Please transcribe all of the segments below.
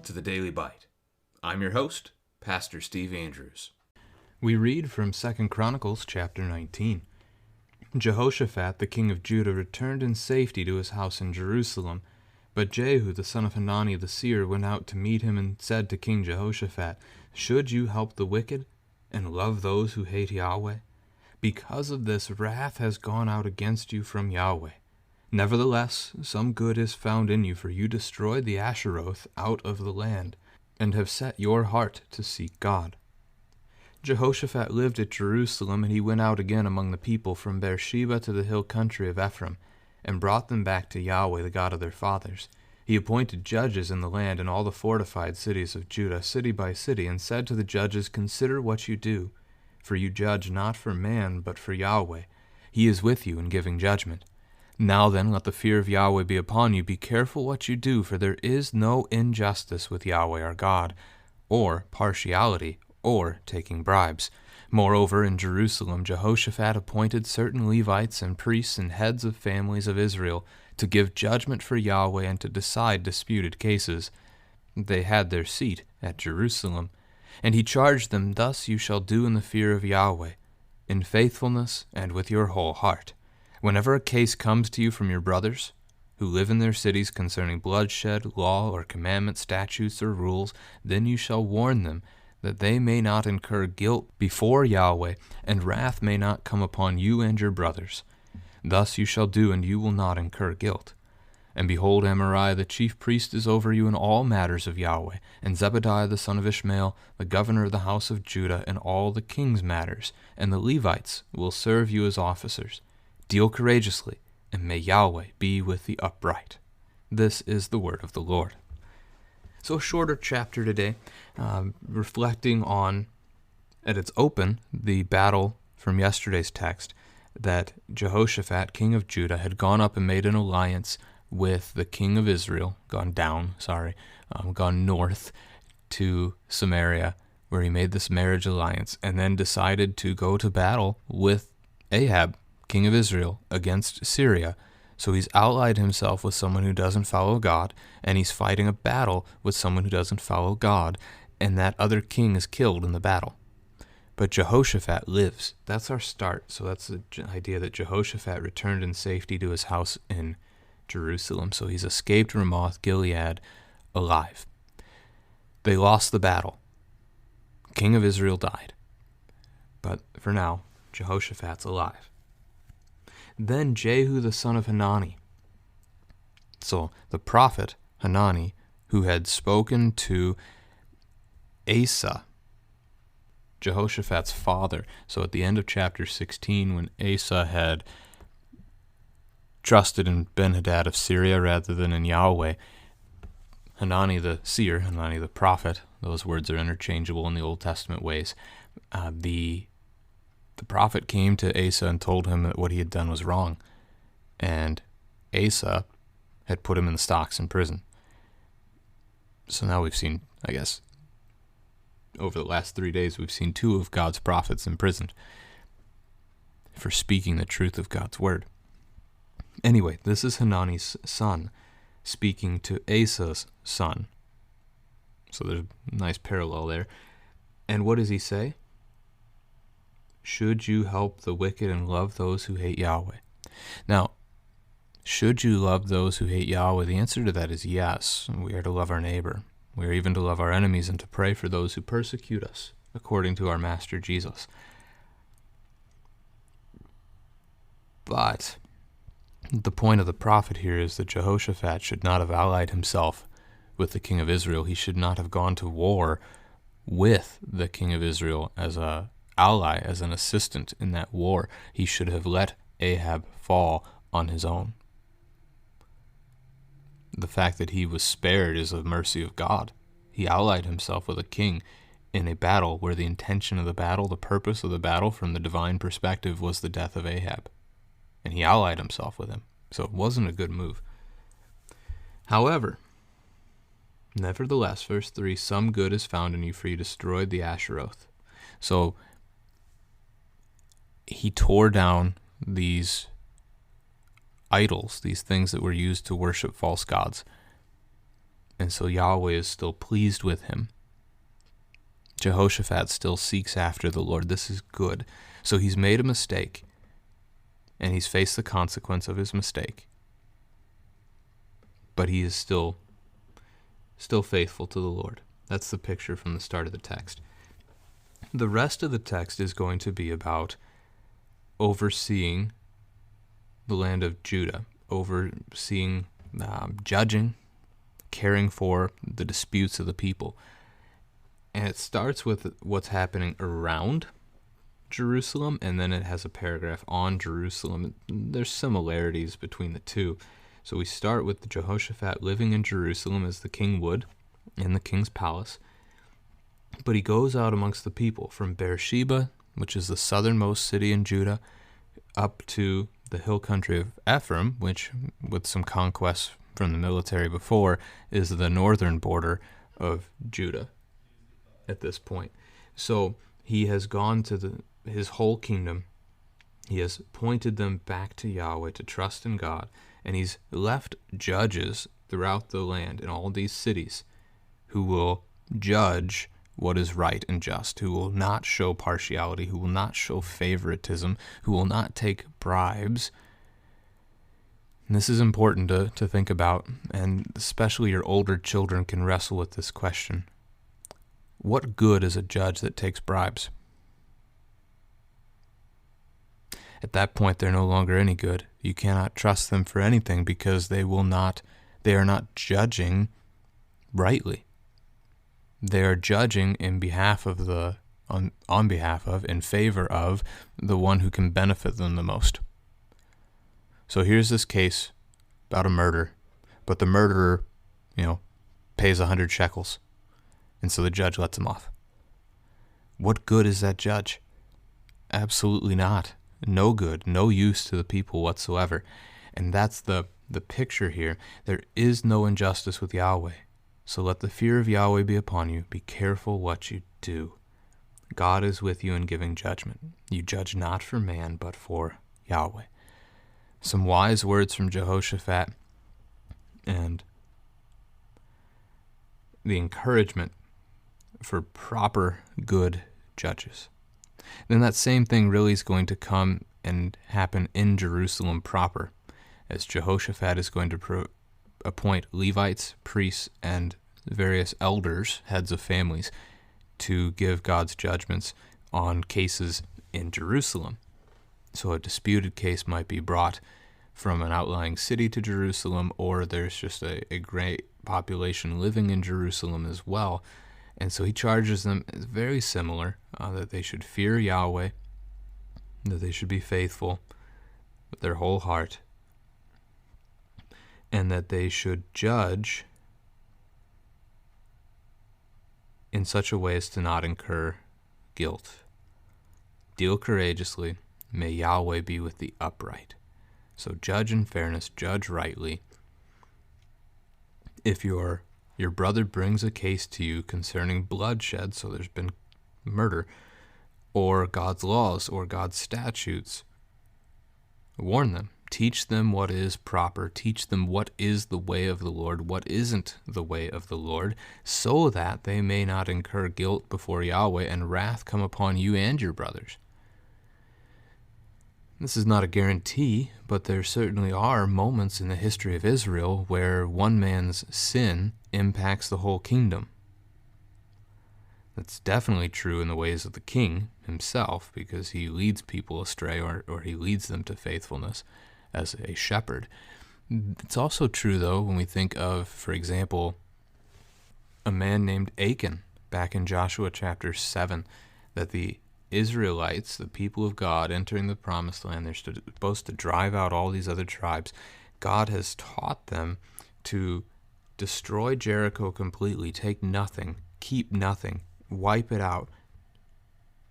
to the Daily Bite. I'm your host, Pastor Steve Andrews. We read from 2 Chronicles chapter 19. Jehoshaphat, the king of Judah, returned in safety to his house in Jerusalem. But Jehu, the son of Hanani the seer, went out to meet him and said to King Jehoshaphat, "Should you help the wicked and love those who hate Yahweh? Because of this, wrath has gone out against you from Yahweh. Nevertheless, some good is found in you, for you destroyed the Asheroth out of the land, and have set your heart to seek God." Jehoshaphat lived at Jerusalem, and he went out again among the people from Beersheba to the hill country of Ephraim, and brought them back to Yahweh, the God of their fathers. He appointed judges in the land in all the fortified cities of Judah, city by city, and said to the judges, "Consider what you do, for you judge not for man, but for Yahweh. He is with you in giving judgment. Now then, let the fear of Yahweh be upon you. Be careful what you do, for there is no injustice with Yahweh our God, or partiality, or taking bribes." Moreover, in Jerusalem, Jehoshaphat appointed certain Levites and priests and heads of families of Israel to give judgment for Yahweh and to decide disputed cases. They had their seat at Jerusalem. And he charged them, "Thus you shall do in the fear of Yahweh, in faithfulness and with your whole heart. Whenever a case comes to you from your brothers, who live in their cities concerning bloodshed, law, or commandment, statutes, or rules, then you shall warn them, that they may not incur guilt before Yahweh, and wrath may not come upon you and your brothers. Thus you shall do, and you will not incur guilt. And behold, Amariah the chief priest is over you in all matters of Yahweh, and Zebadiah the son of Ishmael, the governor of the house of Judah, in all the king's matters, and the Levites will serve you as officers. Deal courageously, and may Yahweh be with the upright." This is the word of the Lord. So a shorter chapter today, reflecting on, at its open, the battle from yesterday's text, that Jehoshaphat, king of Judah, had gone up and made an alliance with the king of Israel, gone north to Samaria, where he made this marriage alliance, and then decided to go to battle with Ahab, king of Israel, against Syria. So he's allied himself with someone who doesn't follow God, and he's fighting a battle with someone who doesn't follow God, and that other king is killed in the battle. But Jehoshaphat lives. That's our start. So that's the idea that Jehoshaphat returned in safety to his house in Jerusalem. So he's escaped Ramoth Gilead alive. They lost the battle. King of Israel died. But for now, Jehoshaphat's alive. Then Jehu the son of Hanani. So the prophet Hanani, who had spoken to Asa, Jehoshaphat's father. So at the end of chapter 16, when Asa had trusted in Ben-Hadad of Syria rather than in Yahweh, Hanani the seer, Hanani the prophet, those words are interchangeable in the Old Testament ways, the prophet came to Asa and told him that what he had done was wrong, and Asa had put him in the stocks in prison. So now we've seen, I guess, over the last 3 days, we've seen 2 of God's prophets imprisoned for speaking the truth of God's word. Anyway, this is Hanani's son speaking to Asa's son. So there's a nice parallel there. And what does he say? Should you help the wicked and love those who hate Yahweh? Now, should you love those who hate Yahweh? The answer to that is yes. We are to love our neighbor. We are even to love our enemies and to pray for those who persecute us, according to our Master Jesus. But the point of the prophet here is that Jehoshaphat should not have allied himself with the king of Israel. He should not have gone to war with the king of Israel as an ally, as an assistant in that war. He should have let Ahab fall on his own. The fact that he was spared is a mercy of God. He allied himself with a king in a battle where the intention of the battle, the purpose of the battle from the divine perspective, was the death of Ahab. And he allied himself with him. So it wasn't a good move. However, nevertheless, verse 3, some good is found in you, for you destroyed the Asheroth. So he tore down these idols, these things that were used to worship false gods. And so Yahweh is still pleased with him. Jehoshaphat still seeks after the Lord. This is good. So he's made a mistake, and he's faced the consequence of his mistake. But he is still faithful to the Lord. That's the picture from the start of the text. The rest of the text is going to be about overseeing the land of Judah, overseeing, judging, caring for the disputes of the people. And it starts with what's happening around Jerusalem, and then it has a paragraph on Jerusalem. There's similarities between the two. So we start with Jehoshaphat living in Jerusalem as the king would, in the king's palace. But he goes out amongst the people from Beersheba, which is the southernmost city in Judah, up to the hill country of Ephraim, which, with some conquests from the military before, is the northern border of Judah at this point. So he has gone to his whole kingdom. He has pointed them back to Yahweh to trust in God, and he's left judges throughout the land in all these cities who will judge what is right and just, who will not show partiality, who will not show favoritism, who will not take bribes. And this is important to think about, and especially your older children can wrestle with this question. What good is a judge that takes bribes? At that point, they're no longer any good. You cannot trust them for anything because they are not judging rightly. They are judging in behalf of on behalf of, in favor of the one who can benefit them the most. So here's this case about a murder, but the murderer, pays 100 shekels. And so the judge lets him off. What good is that judge? Absolutely not. No good, no use to the people whatsoever. And that's the picture here. There is no injustice with Yahweh. So let the fear of Yahweh be upon you. Be careful what you do. God is with you in giving judgment. You judge not for man, but for Yahweh. Some wise words from Jehoshaphat and the encouragement for proper, good judges. Then that same thing really is going to come and happen in Jerusalem proper, as Jehoshaphat is going to appoint Levites, priests, and various elders, heads of families, to give God's judgments on cases in Jerusalem. So a disputed case might be brought from an outlying city to Jerusalem, or there's just a great population living in Jerusalem as well. And so he charges them, very similar, that they should fear Yahweh, that they should be faithful with their whole heart, and that they should judge in such a way as to not incur guilt. Deal courageously, may Yahweh be with the upright. So judge in fairness, judge rightly. If your brother brings a case to you concerning bloodshed, so there's been murder, or God's laws or God's statutes, warn them. Teach them what is proper. Teach them what is the way of the Lord, what isn't the way of the Lord, so that they may not incur guilt before Yahweh and wrath come upon you and your brothers. This is not a guarantee, but there certainly are moments in the history of Israel where one man's sin impacts the whole kingdom. That's definitely true in the ways of the king himself, because he leads people astray or he leads them to faithfulness as a shepherd. It's also true, though, when we think of, for example, a man named Achan back in Joshua chapter 7, that the Israelites, the people of God entering the promised land, they're supposed to drive out all these other tribes. God has taught them to destroy Jericho completely, take nothing, keep nothing, wipe it out,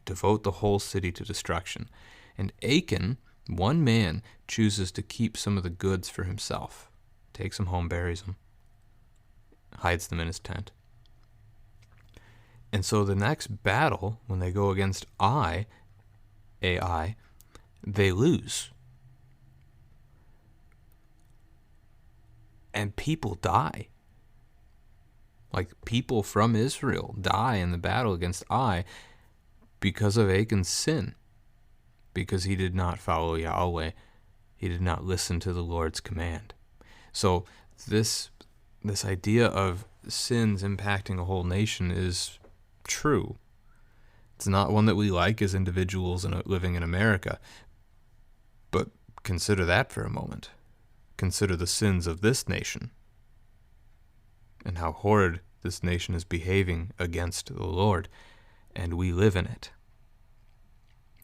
devote the whole city to destruction. And Achan, one man, chooses to keep some of the goods for himself, takes them home, buries them, hides them in his tent. And so the next battle, when they go against Ai, they lose. And people die. Like, people from Israel die in the battle against Ai because of Achan's sin, because he did not follow Yahweh. He did not listen to the Lord's command. So this idea of sins impacting a whole nation is true. It's not one that we like as individuals living in America. But consider that for a moment. Consider the sins of this nation and how horrid this nation is behaving against the Lord, and we live in it.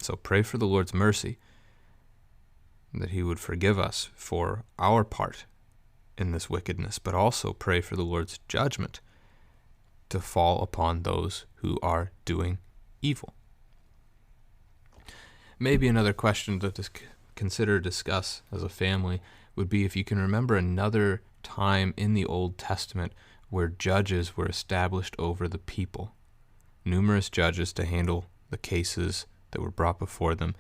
So pray for the Lord's mercy, that he would forgive us for our part in this wickedness, but also pray for the Lord's judgment to fall upon those who are doing evil. Maybe another question to consider, discuss as a family would be if you can remember another time in the Old Testament where judges were established over the people. Numerous judges to handle the cases that were brought before them,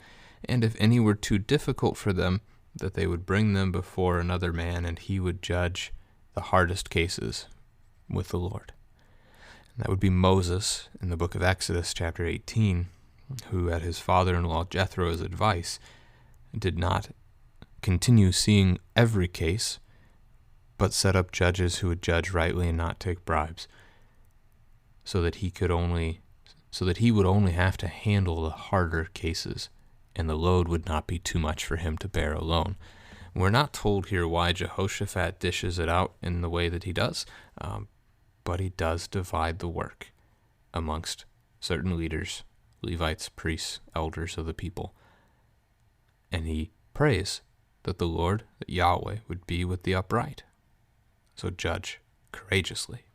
and if any were too difficult for them, that they would bring them before another man, and he would judge the hardest cases with the Lord. And that would be Moses in the book of Exodus, chapter 18, who, at his father-in-law Jethro's advice, did not continue seeing every case, but set up judges who would judge rightly and not take bribes, so that he would only have to handle the harder cases, and the load would not be too much for him to bear alone. We're not told here why Jehoshaphat dishes it out in the way that he does, but he does divide the work amongst certain leaders, Levites, priests, elders of the people. And he prays that the Lord, that Yahweh, would be with the upright. So judge courageously.